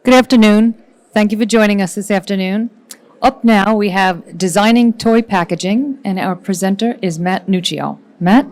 Good afternoon. Thank you for joining us this afternoon. Up now, we have Designing Toy Packaging, and our presenter is Matt Nuccio. Matt?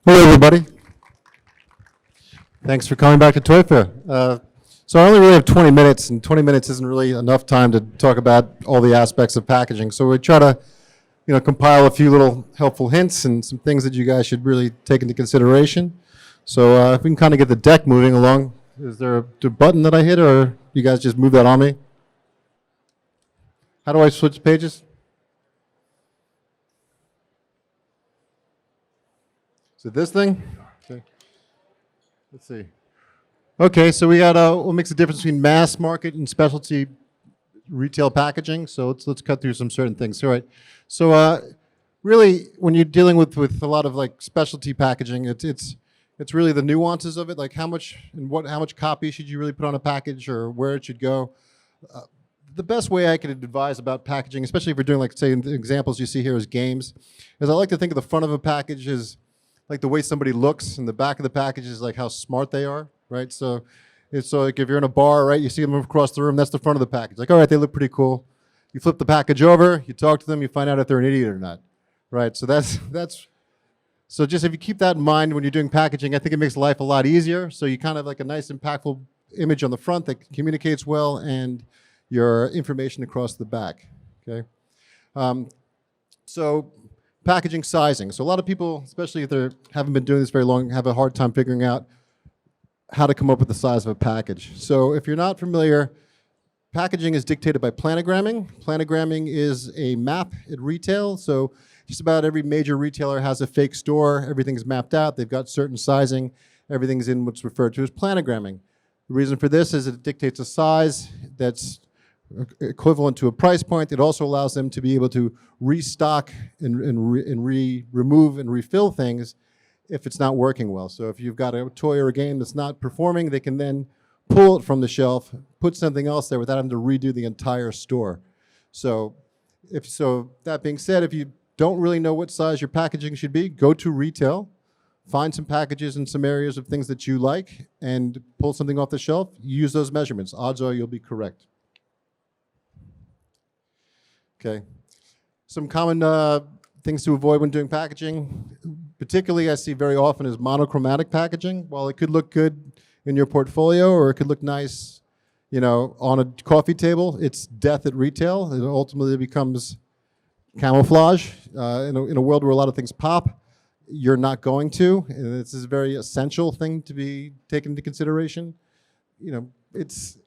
Hello, everybody. Thanks for coming back to Toy Fair. So I only really have 20 minutes, and 20 minutes isn't really enough time to talk about all the aspects of packaging. So we try to, compile a few little helpful hints and some things that you guys should really take into consideration. So if we can kind of get the deck moving along, is there a button that I hit, or you guys just move that on me? How do I switch pages? Is it this thing? Okay. Let's see. Okay, so we got what makes the difference between mass market and specialty retail packaging. So let's cut through some certain things. All right. So really, when you're dealing with a lot of like specialty packaging, it's really the nuances of it, like how much copy should you really put on a package, or where it should go. The best way I could advise about packaging, especially if you're doing, like, say, the examples you see here as games, is I like to think of the front of a package as like the way somebody looks, and the back of the package is like how smart they are, right? So it's like if you're in a bar, right, you see them across the room, that's the front of the package. Like, all right, they look pretty cool. You flip the package over, you talk to them, you find out if they're an idiot or not, right? So so just if you keep that in mind when you're doing packaging, I think it makes life a lot easier. So you kind of like a nice impactful image on the front that communicates well, and your information across the back, okay? So packaging sizing. So a lot of people, especially if they haven't been doing this very long, have a hard time figuring out how to come up with the size of a package. So if you're not familiar, packaging is dictated by planogramming. Planogramming is a map at retail. So just about every major retailer has a fake store. Everything's mapped out. They've got certain sizing. Everything's in what's referred to as planogramming. The reason for this is it dictates a size that's equivalent to a price point. It also allows them to be able to restock and remove and refill things if it's not working well. So if you've got a toy or a game that's not performing, they can then pull it from the shelf, put something else there without having to redo the entire store. So that being said, if you don't really know what size your packaging should be, go to retail, find some packages in some areas of things that you like, and pull something off the shelf. Use those measurements. Odds are you'll be correct. Okay. Some common things to avoid when doing packaging, particularly I see very often, is monochromatic packaging. While it could look good in your portfolio, or it could look nice, on a coffee table, it's death at retail. It ultimately becomes camouflage. In a world where a lot of things pop, you're not going to, and this is a very essential thing to be taken into consideration. It's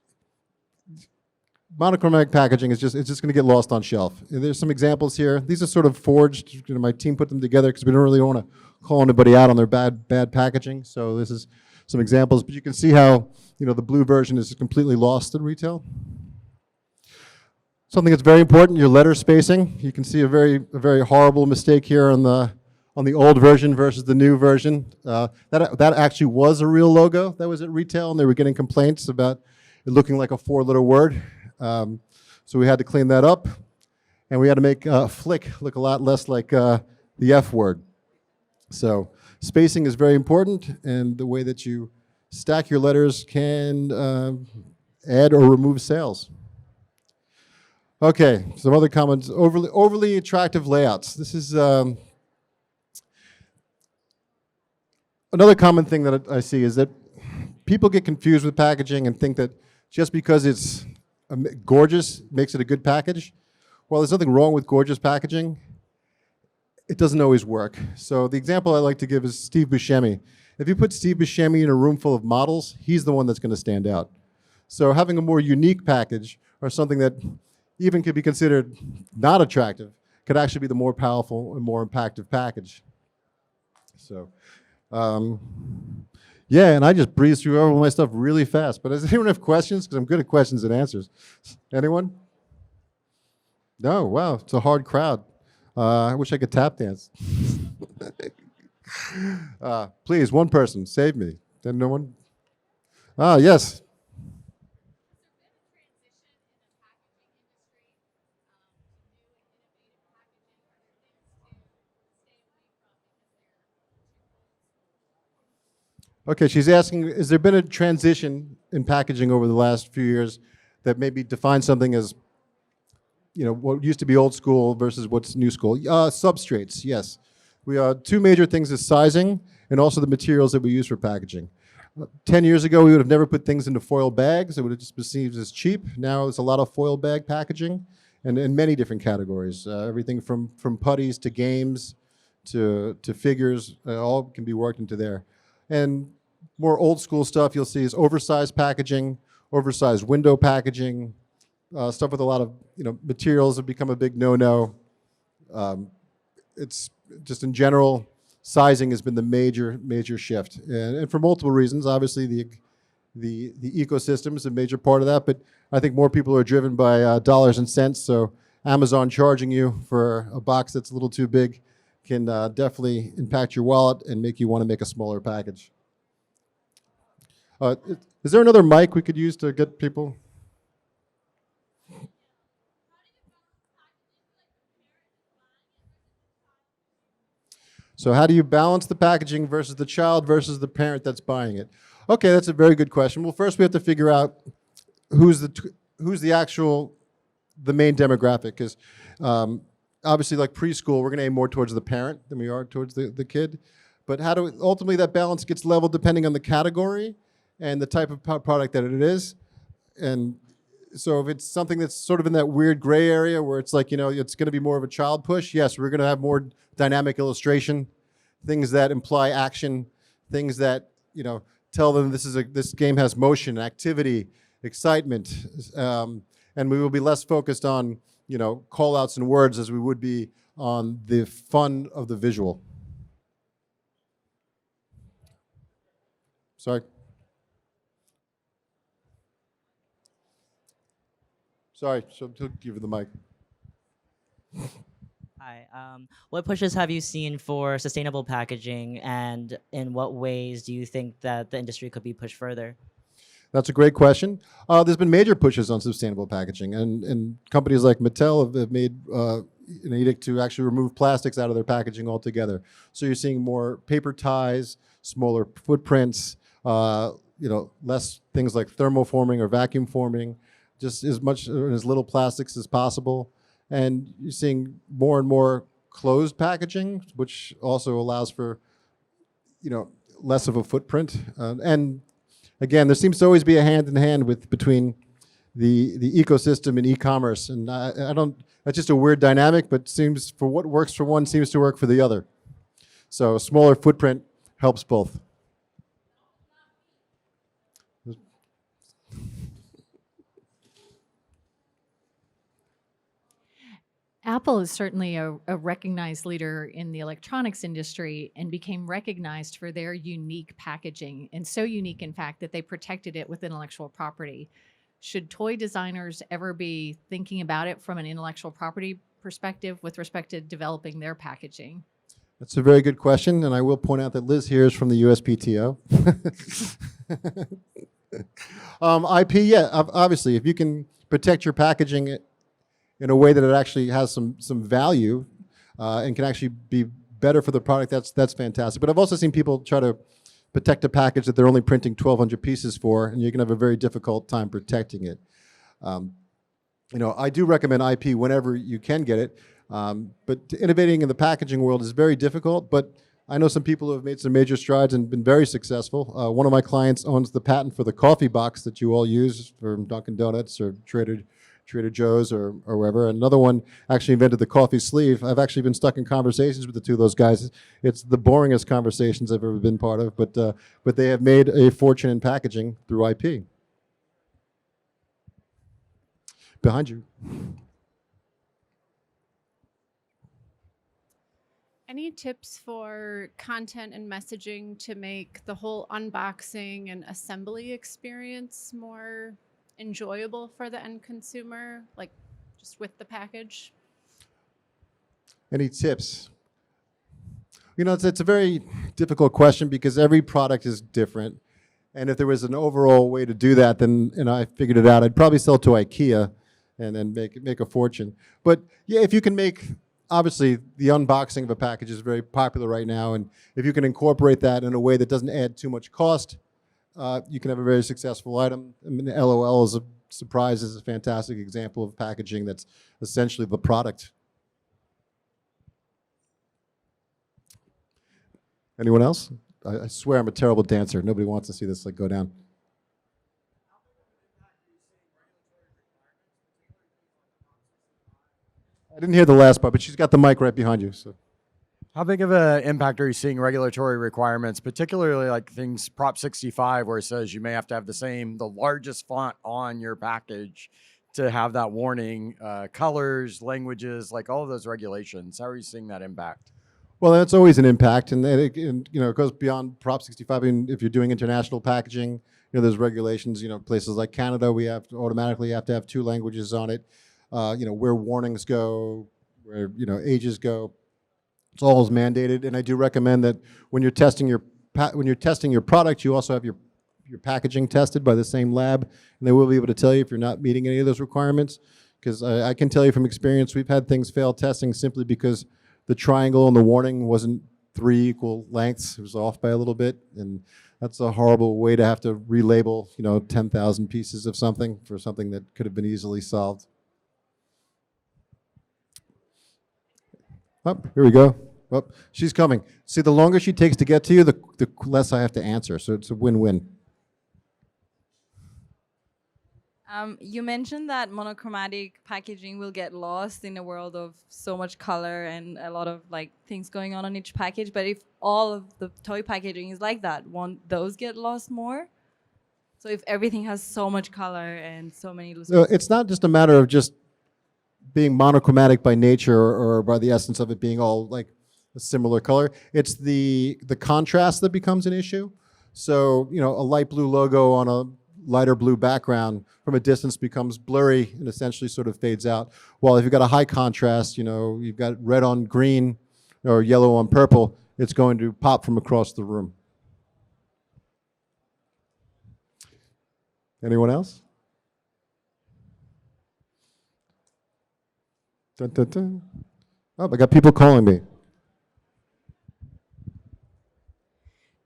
monochromatic packaging is it's just going to get lost on shelf. And there's some examples here. These are sort of forged. My team put them together because we don't really want to call anybody out on their bad packaging. So this is some examples, but you can see how the blue version is completely lost at retail. Something that's very important: your letter spacing. You can see a very horrible mistake here on the old version versus the new version. That actually was a real logo that was at retail, and they were getting complaints about it looking like a 4-letter word. So we had to clean that up, and we had to make flick look a lot less like the F word. So spacing is very important, and the way that you stack your letters can add or remove sales. Okay, some other comments. Overly attractive layouts. This is another common thing that I see, is that people get confused with packaging and think that just because it's gorgeous makes it a good package. Well, there's nothing wrong with gorgeous packaging. It doesn't always work. So the example I like to give is Steve Buscemi. If you put Steve Buscemi in a room full of models, he's the one that's going to stand out. So having a more unique package, or something that even could be considered not attractive, could actually be the more powerful and more impactful package. So yeah, and I just breezed through all my stuff really fast. But does anyone have questions? Because I'm good at questions and answers. Anyone? No? Wow, it's a hard crowd. I wish I could tap dance. Please, one person, save me. Then no one? Yes. Okay, she's asking, has there been a transition in packaging over the last few years that maybe defines something as, what used to be old school versus what's new school? Substrates, yes. We two major things is sizing and also the materials that we use for packaging. 10 years ago, we would have never put things into foil bags. It would have just been perceived as cheap. Now there's a lot of foil bag packaging and in many different categories. Everything from putties to games to figures, all can be worked into there. And more old school stuff you'll see is oversized packaging, oversized window packaging, stuff with a lot of materials have become a big no-no. It's just in general, sizing has been the major shift, and for multiple reasons. Obviously, the ecosystem is a major part of that, but I think more people are driven by dollars and cents. So Amazon charging you for a box that's a little too big can definitely impact your wallet and make you want to make a smaller package. Is there another mic we could use to get people? So how do you balance the packaging versus the child versus the parent that's buying it? Okay, that's a very good question. Well, first we have to figure out who's the main demographic, because obviously, like preschool, we're going to aim more towards the parent than we are towards the kid. But ultimately that balance gets leveled depending on the category and the type of product that it is. And so if it's something that's sort of in that weird gray area where it's like, it's going to be more of a child push, yes, we're going to have more dynamic illustration, things that imply action, things that, tell them this game has motion, activity, excitement, and we will be less focused on, call outs and words as we would be on the fun of the visual. Sorry. Sorry, so to give you the mic. Hi. What pushes have you seen for sustainable packaging, and in what ways do you think that the industry could be pushed further? That's a great question. There's been major pushes on sustainable packaging, and companies like Mattel have made an edict to actually remove plastics out of their packaging altogether. So you're seeing more paper ties, smaller footprints, less things like thermoforming or vacuum forming, just as much or as little plastics as possible. And you're seeing more and more closed packaging, which also allows for, less of a footprint. And again, there seems to always be a hand-in-hand between the ecosystem and e-commerce. And that's just a weird dynamic, but seems for what works for one seems to work for the other. So a smaller footprint helps both. Apple is certainly a recognized leader in the electronics industry and became recognized for their unique packaging, and so unique, in fact, that they protected it with intellectual property. Should toy designers ever be thinking about it from an intellectual property perspective with respect to developing their packaging? That's a very good question, and I will point out that Liz here is from the USPTO. IP, yeah, obviously, if you can protect your packaging in a way that it actually has some value and can actually be better for the product, that's fantastic. But I've also seen people try to protect a package that they're only printing 1,200 pieces for, and you're going to have a very difficult time protecting it. I do recommend IP whenever you can get it, but innovating in the packaging world is very difficult, but I know some people who have made some major strides and been very successful. One of my clients owns the patent for the coffee box that you all use from Dunkin' Donuts or Trader Joe's or wherever. Another one actually invented the coffee sleeve. I've actually been stuck in conversations with the two of those guys. It's the boringest conversations I've ever been part of, but they have made a fortune in packaging through IP. Behind you. Any tips for content and messaging to make the whole unboxing and assembly experience more enjoyable for the end consumer, like just with the package? Any tips? It's a very difficult question because every product is different. And if there was an overall way to do that, then, and I figured it out, I'd probably sell to IKEA and then make a fortune. But yeah, if you can make obviously, the unboxing of a package is very popular right now, and if you can incorporate that in a way that doesn't add too much cost, you can have a very successful item. I mean, LOL is a surprise is a fantastic example of packaging that's essentially the product. Anyone else? I swear I'm a terrible dancer. Nobody wants to see this like go down. I didn't hear the last part, but she's got the mic right behind you. So. How big of an impact are you seeing regulatory requirements, particularly like things Prop 65, where it says you may have to have the largest font on your package to have that warning, colors, languages, like all of those regulations? How are you seeing that impact? Well, that's always an impact, and it goes beyond Prop 65. I mean, if you're doing international packaging, there's regulations. Places like Canada, we automatically have to have 2 languages on it. Where warnings go, where ages go. It's all is mandated, and I do recommend that when you're testing your product, you also have your packaging tested by the same lab, and they will be able to tell you if you're not meeting any of those requirements. Because I can tell you from experience, we've had things fail testing simply because the triangle on the warning wasn't 3 equal lengths. It was off by a little bit, and that's a horrible way to have to relabel 10,000 pieces of something for something that could have been easily solved. Oh, here we go. Oh, she's coming. See, the longer she takes to get to you, the less I have to answer. So it's a win-win. You mentioned that monochromatic packaging will get lost in a world of so much color and a lot of things going on each package. But if all of the toy packaging is like that, won't those get lost more? So if everything has so much color and so many loose. So it's not just a matter of just being monochromatic by nature or by the essence of it being all like a similar color. It's the contrast that becomes an issue. So, a light blue logo on a lighter blue background from a distance becomes blurry and essentially sort of fades out. While if you've got a high contrast, you've got red on green or yellow on purple, it's going to pop from across the room. Anyone else? Dun, dun, dun. Oh, I got people calling me.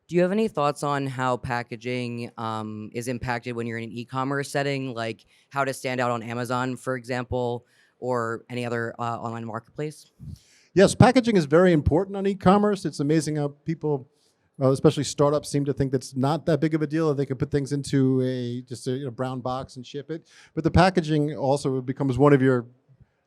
Do you have any thoughts on how packaging is impacted when you're in an e-commerce setting, like how to stand out on Amazon, for example, or any other online marketplace? Yes, packaging is very important on e-commerce. It's amazing how people, especially startups, seem to think that's not that big of a deal. They can put things into just a brown box and ship it. But the packaging also becomes one of your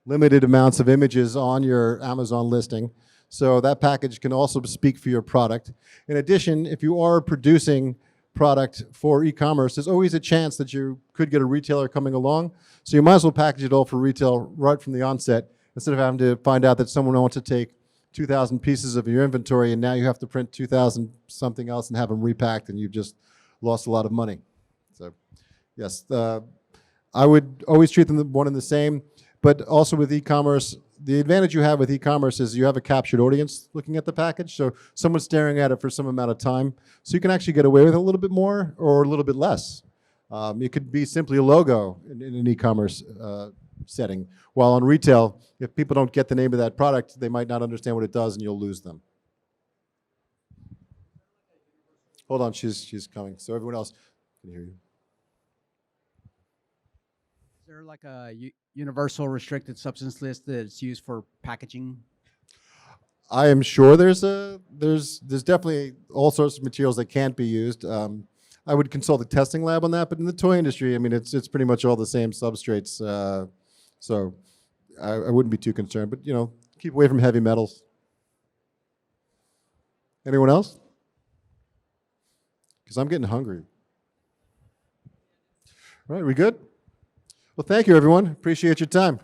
limited amounts of images on your Amazon listing. So that package can also speak for your product. In addition, if you are producing product for e-commerce, there's always a chance that you could get a retailer coming along. So you might as well package it all for retail right from the onset, instead of having to find out that someone wants to take 2,000 pieces of your inventory and now you have to print 2,000 something else and have them repacked, and you've just lost a lot of money. So yes, I would always treat them one and the same. But also with e-commerce, the advantage you have with e-commerce is you have a captured audience looking at the package. So someone's staring at it for some amount of time. So you can actually get away with a little bit more or a little bit less. It could be simply a logo in an e-commerce setting. While on retail, if people don't get the name of that product, they might not understand what it does and you'll lose them. Hold on, she's coming. So everyone else can hear you. Is there like a universal restricted substance list that's used for packaging? I am sure there's definitely all sorts of materials that can't be used. I would consult a testing lab on that, but in the toy industry, I mean, it's pretty much all the same substrates. So I wouldn't be too concerned, but keep away from heavy metals. Anyone else? Because I'm getting hungry. All right, we good? Well, thank you, everyone. Appreciate your time.